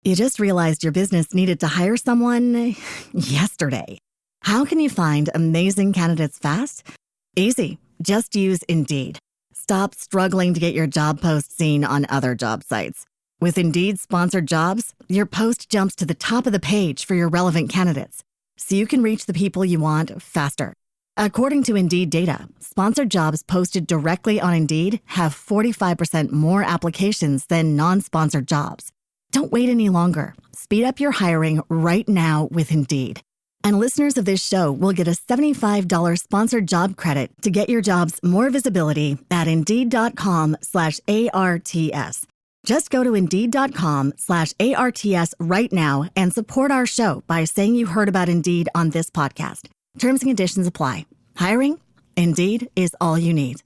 You just realized your business needed to hire someone yesterday. How can you find amazing candidates fast? Easy. Just use Indeed. Stop struggling to get your job post seen on other job sites. With Indeed sponsored jobs, your post jumps to the top of the page for your relevant candidates, so you can reach the people you want faster. According to Indeed data, sponsored jobs posted directly on Indeed have 45% more applications than non-sponsored jobs. Don't wait any longer. Speed up your hiring right now with Indeed. And listeners of this show will get a $75 sponsored job credit to get your jobs more visibility at Indeed.com/ARTS. Just go to Indeed.com/ARTS right now and support our show by saying you heard about Indeed on this podcast. Terms and conditions apply. Hiring? Indeed is all you need.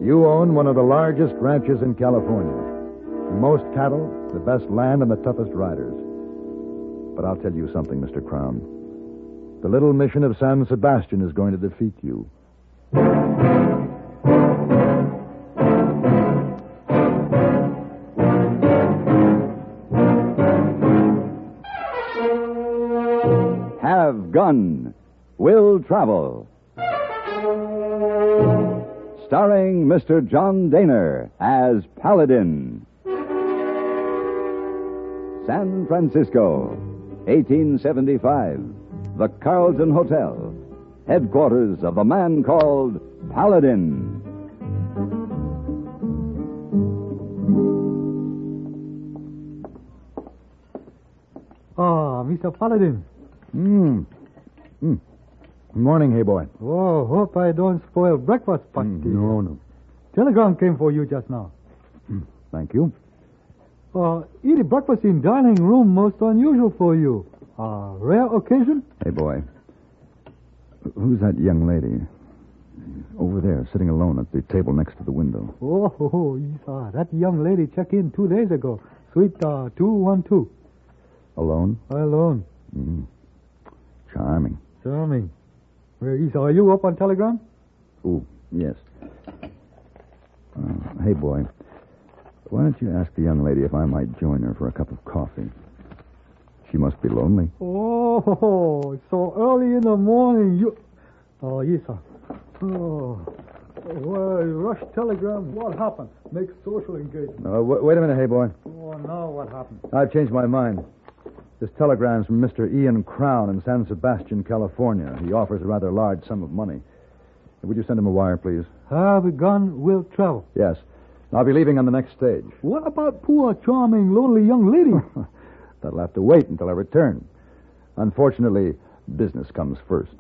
You own one of the largest ranches in California. The most cattle, the best land, and the toughest riders. But I'll tell you something, Mr. Crown. The little mission of San Sebastian is going to defeat you. Have Gun. Will Travel. Starring Mr. John Dehner as Paladin. San Francisco, 1875. The Carlton Hotel, headquarters of the man called Paladin. Mr. Paladin. Good morning, hey boy. Oh, hope I don't spoil breakfast party. No. Telegram came for you just now. Thank you. Eating breakfast in dining room most unusual for you. Rare occasion? Hey boy. Who's that young lady? Over there, sitting alone at the table next to the window. That young lady checked in 2 days ago. Suite 212. Alone? Alone. Charming. Charming. Are you up on Telegram? Oh, yes. Hey, boy. Why don't you ask the young lady if I might join her for a cup of coffee? She must be lonely. Oh, so early in the morning. Yes, sir. Rush telegram. What happened? Make social engagement. Wait a minute, hey, boy. Now what happened? I've changed my mind. This telegram's from Mr. Ian Crown in San Sebastian, California. He offers a rather large sum of money. Would you send him a wire, please? Have Gun Will Travel. Yes. I'll be leaving on the next stage. What about poor, charming, lonely young lady? That'll have to wait until I return. Unfortunately, business comes first.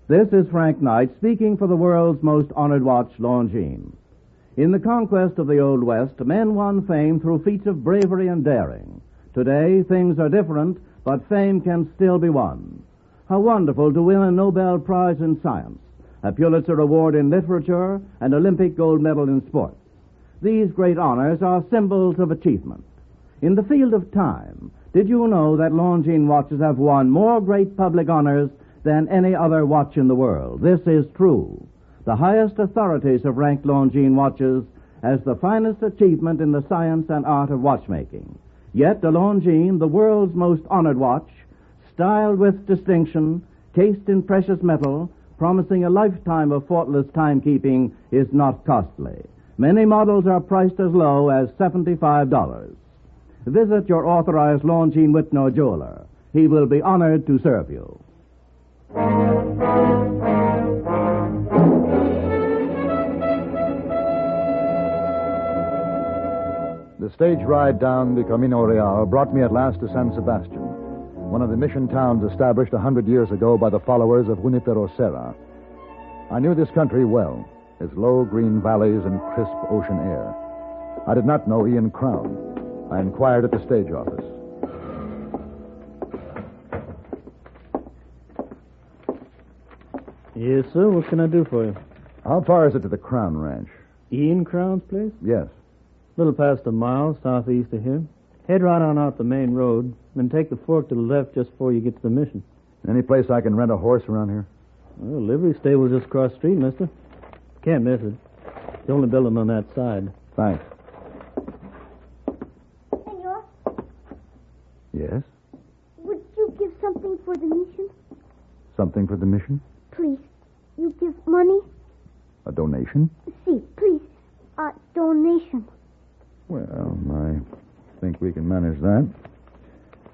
This is Frank Knight speaking for the world's most honored watch, Longines. In the conquest of the Old West, men won fame through feats of bravery and daring. Today, things are different, but fame can still be won. How wonderful to win a Nobel Prize in Science, a Pulitzer Award in Literature, and Olympic gold medal in sports. These great honors are symbols of achievement. In the field of time, did you know that Longines watches have won more great public honors than any other watch in the world? This is true. The highest authorities have ranked Longines watches as the finest achievement in the science and art of watchmaking. Yet the Longines, the world's most honored watch, styled with distinction, cased in precious metal, promising a lifetime of faultless timekeeping, is not costly. Many models are priced as low as $75. Visit your authorized Longines Whitnor jeweler. He will be honored to serve you. The stage ride down the Camino Real brought me at last to San Sebastian, one of the mission towns established 100 years ago by the followers of Junipero Serra. I knew this country well, its low green valleys and crisp ocean air. I did not know Ian Crown. I inquired at the stage office. Yes, sir. What can I do for you? How far is it to the Crown Ranch? Ian Crown's place? Yes. Little past a mile southeast of here. Head right on out the main road, then take the fork to the left just before you get to the mission. Any place I can rent a horse around here? Well, livery stable's just across the street, mister. Can't miss it. It's the only building on that side. Thanks. Senor, Yes? would you give something for the mission? Something for the mission? Please. You give money? A donation? See, please. Donation. Well, I think we can manage that.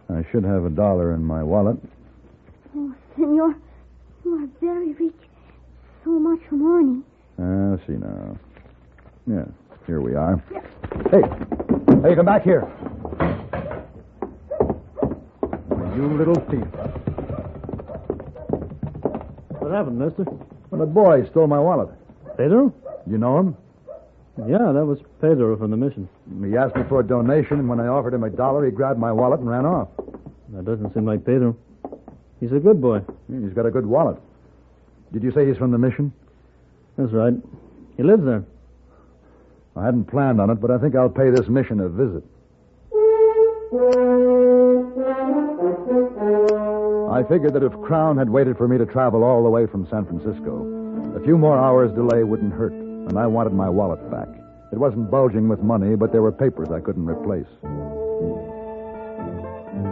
I should have $1 in my wallet. Oh, Senor, you are very rich. So much money. I see now. Yeah, here we are. Hey, come back here. You little thief. What happened, mister? Well, a boy stole my wallet. Pedro? You know him? Yeah, that was Pedro from the mission. He asked me for a donation, and when I offered him $1, he grabbed my wallet and ran off. That doesn't seem like Pedro. He's a good boy. He's got a good wallet. Did you say he's from the mission? That's right. He lives there. I hadn't planned on it, but I think I'll pay this mission a visit. I figured that if Crown had waited for me to travel all the way from San Francisco, a few more hours' delay wouldn't hurt, and I wanted my wallet back. It wasn't bulging with money, but there were papers I couldn't replace.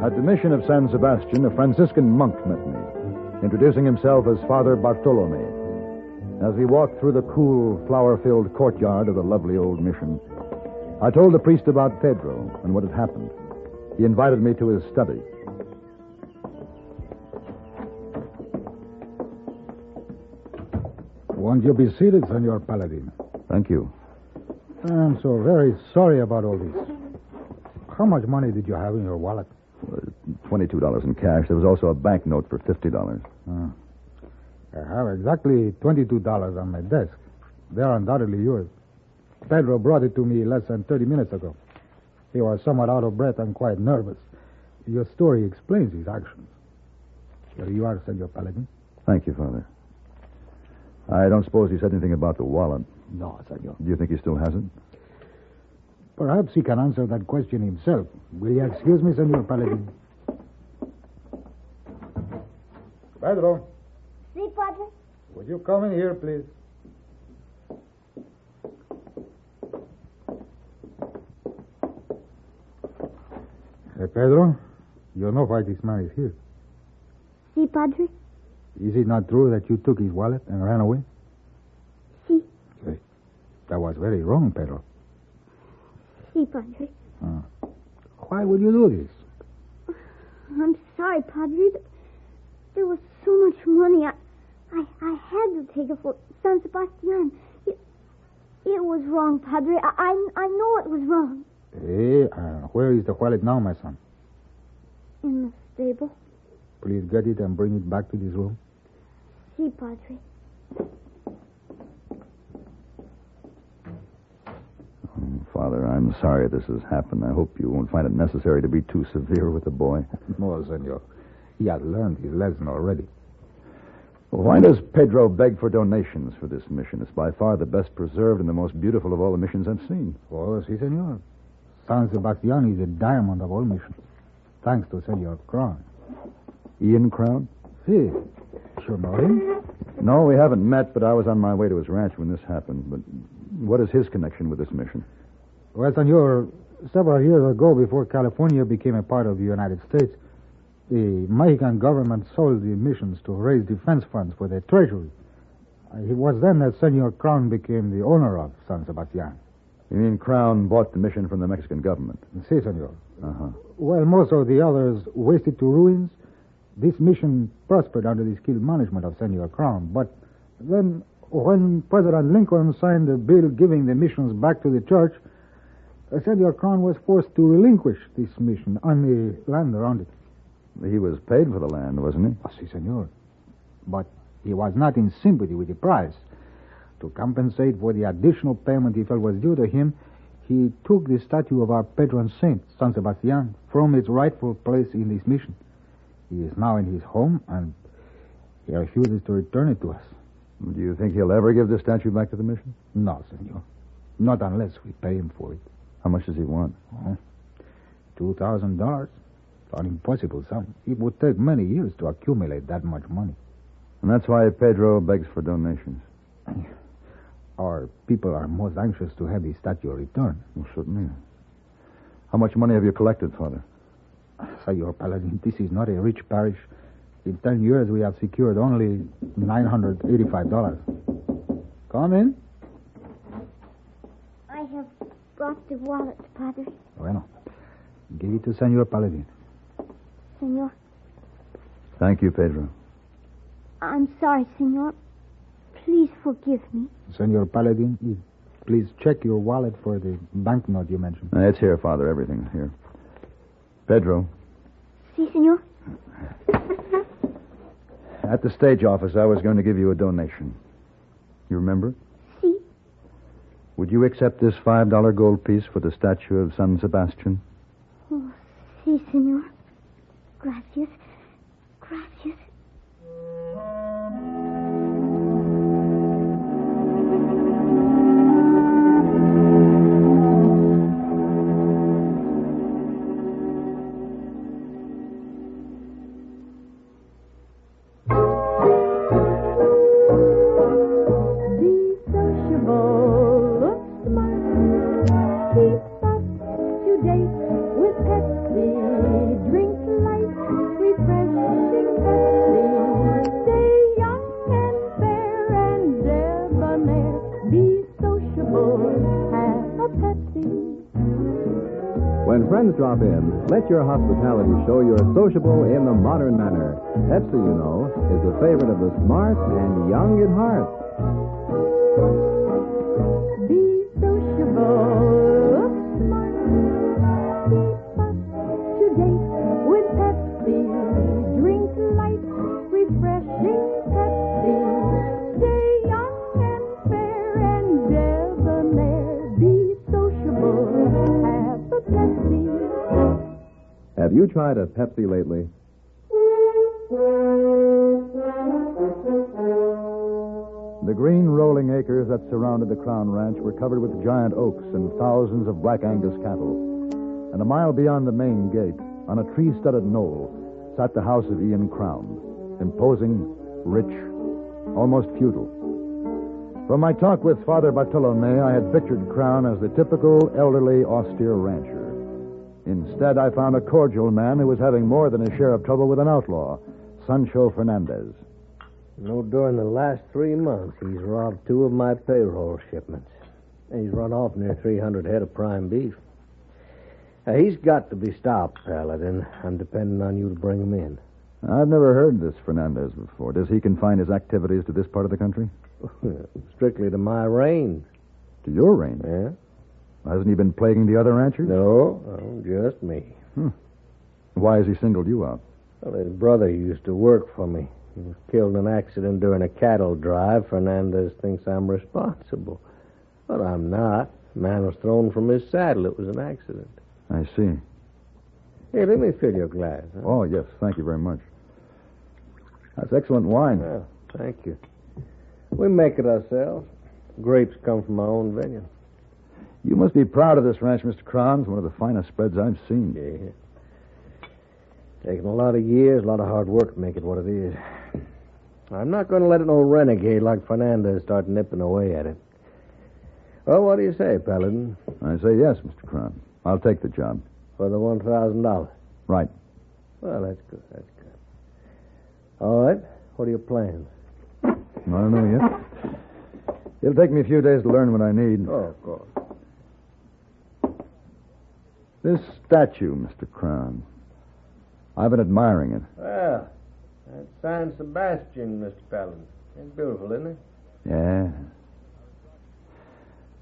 At the mission of San Sebastian, a Franciscan monk met me, introducing himself as Father Bartolome. As we walked through the cool, flower-filled courtyard of the lovely old mission, I told the priest about Pedro and what had happened. He invited me to his study. Won't you be seated, Senor Paladin? Thank you. I'm so very sorry about all this. How much money did you have in your wallet? $22 in cash. There was also a banknote for $50. I have exactly $22 on my desk. They're undoubtedly yours. Pedro brought it to me less than 30 minutes ago. He was somewhat out of breath and quite nervous. Your story explains his actions. Here you are, Senor Paladin. Thank you, Father. I don't suppose he said anything about the wallet. No, Senor. Do you think he still has it? Perhaps he can answer that question himself. Will you excuse me, Senor Paladin? Pedro, See, Padre? would you come in here, please? Hey, Pedro, you know why this man is here. See, Padre? Is it not true that you took his wallet and ran away? See. That was very wrong, Pedro. See, Padre. Why would you do this? I'm sorry, Padre, but there was so much money. I had to take it for San Sebastian. It was wrong, Padre. I know it was wrong. Hey, where is the wallet now, my son? In the stable. Please get it and bring it back to this room. See, Padre. Father, I'm sorry this has happened. I hope you won't find it necessary to be too severe with the boy. No, senor. He has learned his lesson already. Well, why does Pedro beg for donations for this mission? It's by far the best preserved and the most beautiful of all the missions I've seen. Oh, si, senor. San Sebastian is the diamond of all missions. Thanks to Senor Crown. Ian Crown? Si. Sure know him? No, we haven't met, but I was on my way to his ranch when this happened. But what is his connection with this mission? Well, senor, several years ago, before California became a part of the United States, the Mexican government sold the missions to raise defense funds for their treasury. It was then that Senor Crown became the owner of San Sebastian. You mean Crown bought the mission from the Mexican government? Si, senor. Uh-huh. Well, most of the others wasted to ruins. This mission prospered under the skilled management of Senor Crown. But then, when President Lincoln signed a bill giving the missions back to the church, Senor Crown was forced to relinquish this mission on the land around it. He was paid for the land, wasn't he? Oh, si, senor. But he was not in sympathy with the price. To compensate for the additional payment he felt was due to him, he took the statue of our patron saint, San Sebastian, from its rightful place in this mission. He is now in his home, and he refuses to return it to us. Do you think he'll ever give the statue back to the mission? No, senor. Not unless we pay him for it. How much does he want? $2,000. An impossible sum. It would take many years to accumulate that much money. And that's why Pedro begs for donations. Our people are most anxious to have the statue returned. Well, certainly. How much money have you collected, Father? Senor Paladin, this is not a rich parish. In 10 years, we have secured only $985. Come in. I have brought the wallet, Padre. Bueno. Give it to Senor Paladin. Senor. Thank you, Pedro. I'm sorry, Senor. Please forgive me. Senor Paladin, please check your wallet for the banknote you mentioned. It's here, Father. Everything's here. Pedro. Si, Senor. At the stage office, I was going to give you a donation. You remember? Si. Would you accept this $5 gold piece for the statue of San Sebastian? Oh, si, Senor. Gracias. Gracias. When friends drop in, let your hospitality show you're sociable in the modern manner. Pepsi, you know, is a favorite of the smart and young at heart. Be sociable, smart, keep up to date with Pepsi. Drink light, refreshing Pepsi. Stay young and fair and debonair. Be sociable, have a Pepsi. Have you tried a Pepsi lately? The green rolling acres that surrounded the Crown Ranch were covered with giant oaks and thousands of black Angus cattle. And a mile beyond the main gate, on a tree-studded knoll, sat the house of Ian Crown, imposing, rich, almost feudal. From my talk with Father Bartolome, I had pictured Crown as the typical elderly, austere rancher. Instead, I found a cordial man who was having more than a share of trouble with an outlaw, Sancho Fernandez. During the last 3 months, he's robbed 2 of my payroll shipments. He's run off near 300 head of prime beef. He's got to be stopped, Paladin. I'm depending on you to bring him in. I've never heard this Fernandez before. Does he confine his activities to this part of the country? Strictly to my range. To your range? Yeah. Hasn't he been plaguing the other ranchers? No, just me. Why has he singled you out? Well, his brother used to work for me. He was killed in an accident during a cattle drive. Fernandez thinks I'm responsible. But I'm not. The man was thrown from his saddle. It was an accident. I see. Here, let me fill your glass. Huh? Oh, yes. Thank you very much. That's excellent wine. Well, thank you. We make it ourselves. Grapes come from our own vineyard. You must be proud of this ranch, Mr. Crown. It's one of the finest spreads I've seen. Yeah. Taken a lot of years, a lot of hard work to make it what it is. I'm not going to let no renegade like Fernandez start nipping away at it. Well, what do you say, Paladin? I say yes, Mr. Crown. I'll take the job. For the $1,000? Right. Well, that's good, that's good. All right, what are your plans? I don't know yet. It'll take me a few days to learn what I need. Oh, of course. This statue, Mr. Crown. I've been admiring it. Well, that's San Sebastian, Mr. Paladin. It's beautiful, isn't it? Yeah.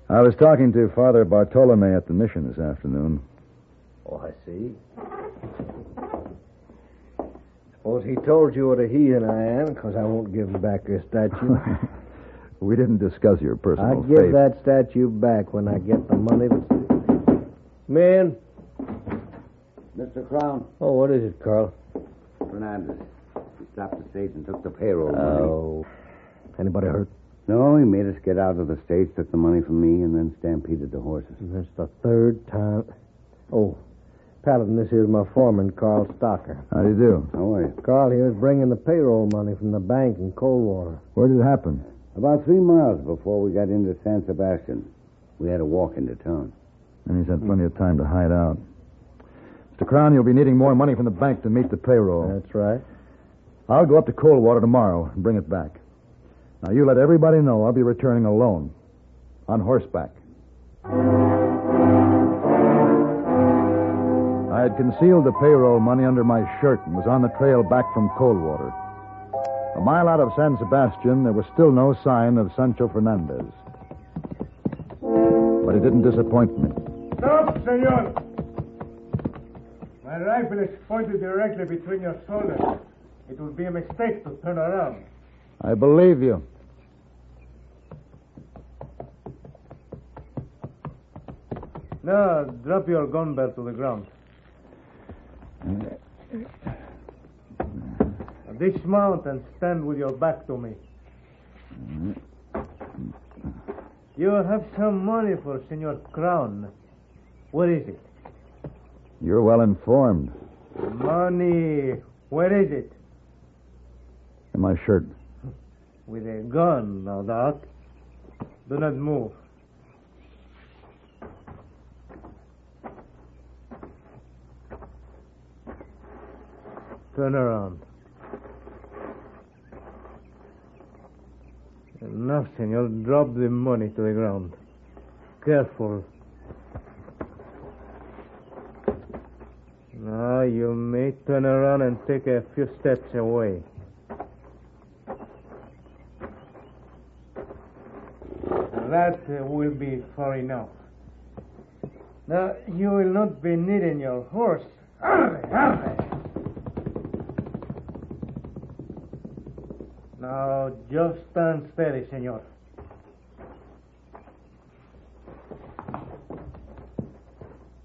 I was talking to Father Bartolome at the mission this afternoon. Oh, I see. Suppose he told you what a heathen I am, because I won't give him back your statue. We didn't discuss your personal I'll faith. give that statue back when I get the money that's... Come in. Mr. Crown. Oh, what is it, Carl? Fernandez. He stopped the stage and took the payroll money. Oh. Anybody hurt? No, he made us get out of the States, took the money from me, and then stampeded the horses. That's the third time. Oh, Paladin, this here's my foreman, Carl Stocker. How do you do? How are you? Carl here's bringing the payroll money from the bank in Coldwater. Where did it happen? About 3 miles before we got into San Sebastian. We had to walk into town. And he's had plenty of time to hide out. Mr. Crown, you'll be needing more money from the bank to meet the payroll. That's right. I'll go up to Coldwater tomorrow and bring it back. Now, you let everybody know I'll be returning alone. On horseback. I had concealed the payroll money under my shirt and was on the trail back from Coldwater. A mile out of San Sebastian, there was still no sign of Sancho Fernandez. But it didn't disappoint me. Stop, senor! My rifle is pointed directly between your shoulders. It would be a mistake to turn around. I believe you. Now, drop your gun barrel to the ground. Dismount and stand with your back to me. You have some money for Senor Crown. Where is it? You're well informed. Money. Where is it? In my shirt. With a gun, no doubt. Do not move. Turn around. Enough, senor. Drop the money to the ground. Careful. Now you may turn around and take a few steps away. That will be far enough. Now, you will not be needing your horse. Now, just stand steady, senor.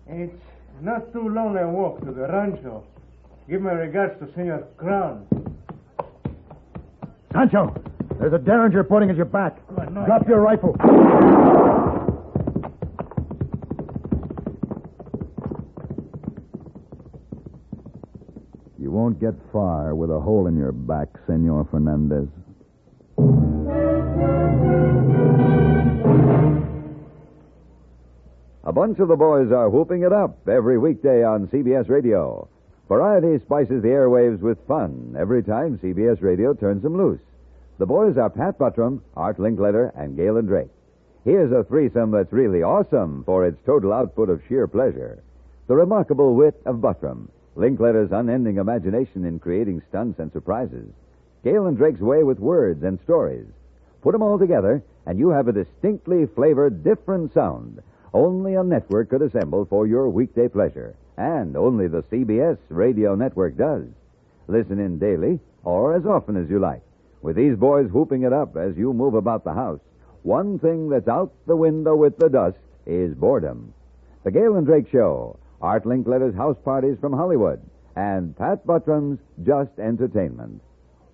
It's not too long a walk to the rancho. Give my regards to Senor Crown. Sancho, there's a derringer pointing at your back. Drop your rifle. You won't get far with a hole in your back, Senor Fernandez. A bunch of the boys are whooping it up every weekday on CBS Radio. Variety spices the airwaves with fun every time CBS Radio turns them loose. The boys are Pat Buttram, Art Linkletter, and Galen Drake. Here's a threesome that's really awesome for its total output of sheer pleasure. The remarkable wit of Buttram, Linkletter's unending imagination in creating stunts and surprises, Galen Drake's way with words and stories. Put them all together, and you have a distinctly flavored, different sound only a network could assemble for your weekday pleasure, and only the CBS Radio Network does. Listen in daily, or as often as you like. With these boys whooping it up as you move about the house, one thing that's out the window with the dust is boredom. The Galen Drake Show, Art Linkletter's House Parties from Hollywood, and Pat Buttram's Just Entertainment.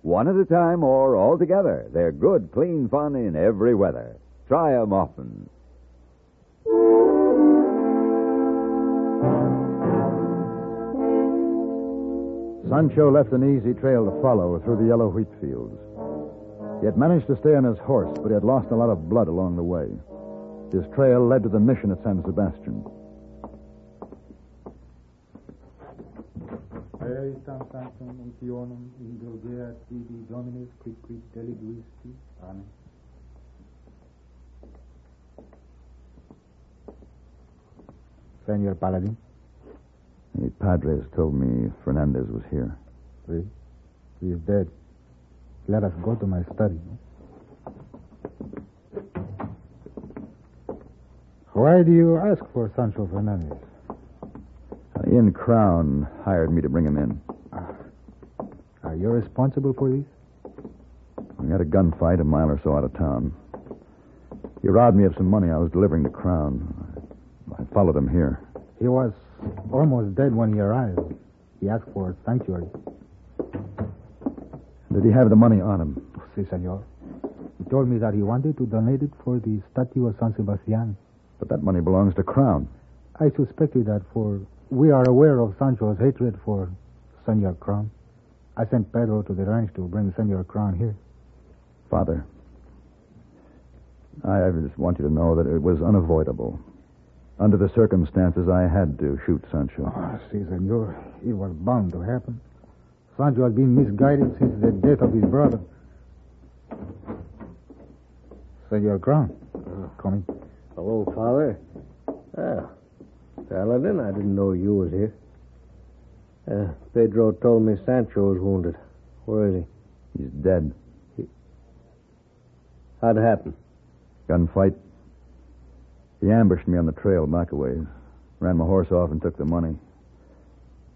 One at a time or all together, they're good, clean fun in every weather. Try 'em often. Sancho left an easy trail to follow through the yellow wheat fields. He had managed to stay on his horse, but he had lost a lot of blood along the way. His trail led to the mission at San Sebastian. Senor Paladin. The Padres told me Fernandez was here. Oui. He is dead. Let us go to my study. Why do you ask for Sancho Fernandez? Ian Crown hired me to bring him in. Are you responsible for this? We had a gunfight a mile or so out of town. He robbed me of some money I was delivering to Crown. I followed him here. He was almost dead when he arrived. He asked for sanctuary. Did he have the money on him? Si, senor. He told me that he wanted to donate it for the statue of San Sebastian. But that money belongs to Crown. I suspected that, for we are aware of Sancho's hatred for Senor Crown. I sent Pedro to the ranch to bring Senor Crown here. Father, I just want you to know that it was unavoidable. Under the circumstances, I had to shoot Sancho. Oh, si, senor. It was bound to happen. Sancho has been misguided since the death of his brother. Senor Crown, coming. Hello, Father. Paladin, I didn't know you was here. Pedro told me Sancho was wounded. Where is he? He's dead. How'd it happen? Gunfight. He ambushed me on the trail back a ways. Ran my horse off and took the money.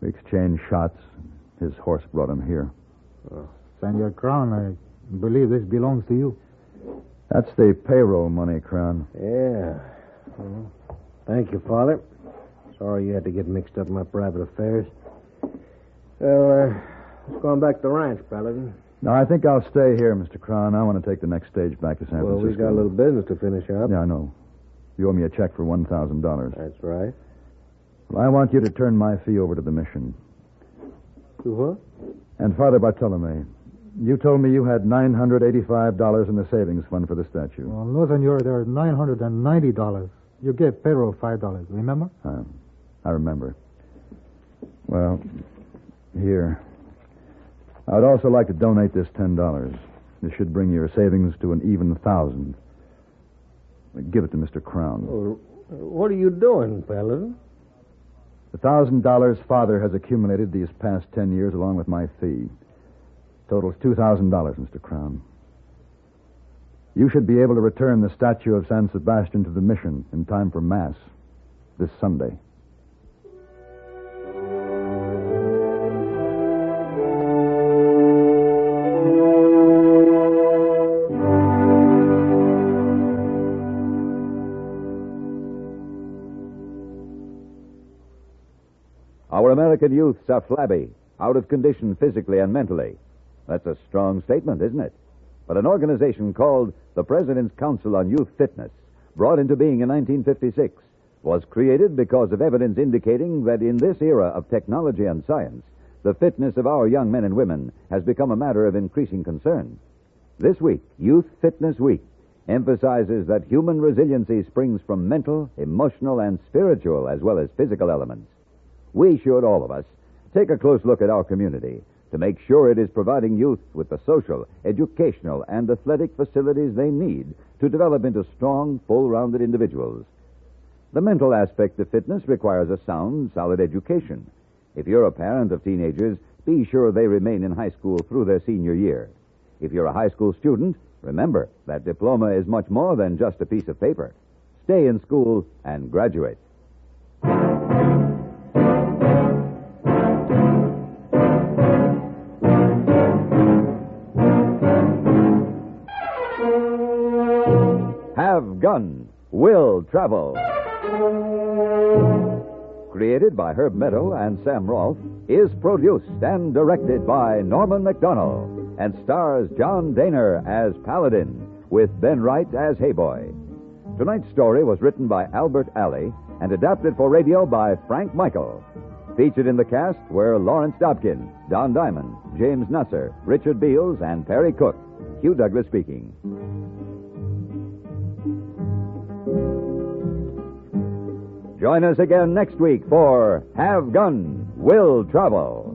We exchanged shots. His horse brought him here. Senor Crown, I believe this belongs to you. That's the payroll money, Crown. Yeah. Well, thank you, Father. Sorry you had to get mixed up in my private affairs. Well, let's go on back to the ranch, Paladin. No, I think I'll stay here, Mr. Crown. I want to take the next stage back to San Francisco. Well, we got a little business to finish up. Yeah, I know. You owe me a check for $1,000. That's right. Well, I want you to turn my fee over to the mission. To what? And Father Bartolome, you told me you had $985 in the savings fund for the statue. Well, no, senor, there are $990. You gave Pedro $5, remember? I remember. Well, here. I'd also like to donate this $10. This should bring your savings to an even 1,000. Give it to Mr. Crown. Well, what are you doing, Paladin? The $1,000 Father has accumulated these past 10 years along with my fee. Totals $2,000, Mr. Crown. You should be able to return the statue of San Sebastian to the mission in time for Mass this Sunday. Our American youths are flabby, out of condition physically and mentally. That's a strong statement, isn't it? But an organization called the President's Council on Youth Fitness, brought into being in 1956, was created because of evidence indicating that in this era of technology and science, the fitness of our young men and women has become a matter of increasing concern. This week, Youth Fitness Week, emphasizes that human resiliency springs from mental, emotional, and spiritual as well as physical elements. We should, all of us, take a close look at our community to make sure it is providing youth with the social, educational, and athletic facilities they need to develop into strong, full-rounded individuals. The mental aspect of fitness requires a sound, solid education. If you're a parent of teenagers, be sure they remain in high school through their senior year. If you're a high school student, remember that diploma is much more than just a piece of paper. Stay in school and graduate. Have Gun, Will Travel. Created by Herb Meadow and Sam Rolfe, is produced and directed by Norman MacDonald and stars John Dehner as Paladin with Ben Wright as Hayboy. Tonight's story was written by Albert Alley and adapted for radio by Frank Michael. Featured in the cast were Lawrence Dobkin, Don Diamond, James Nusser, Richard Beals, and Perry Cook. Hugh Douglas speaking. Join us again next week for Have Gun, Will Travel.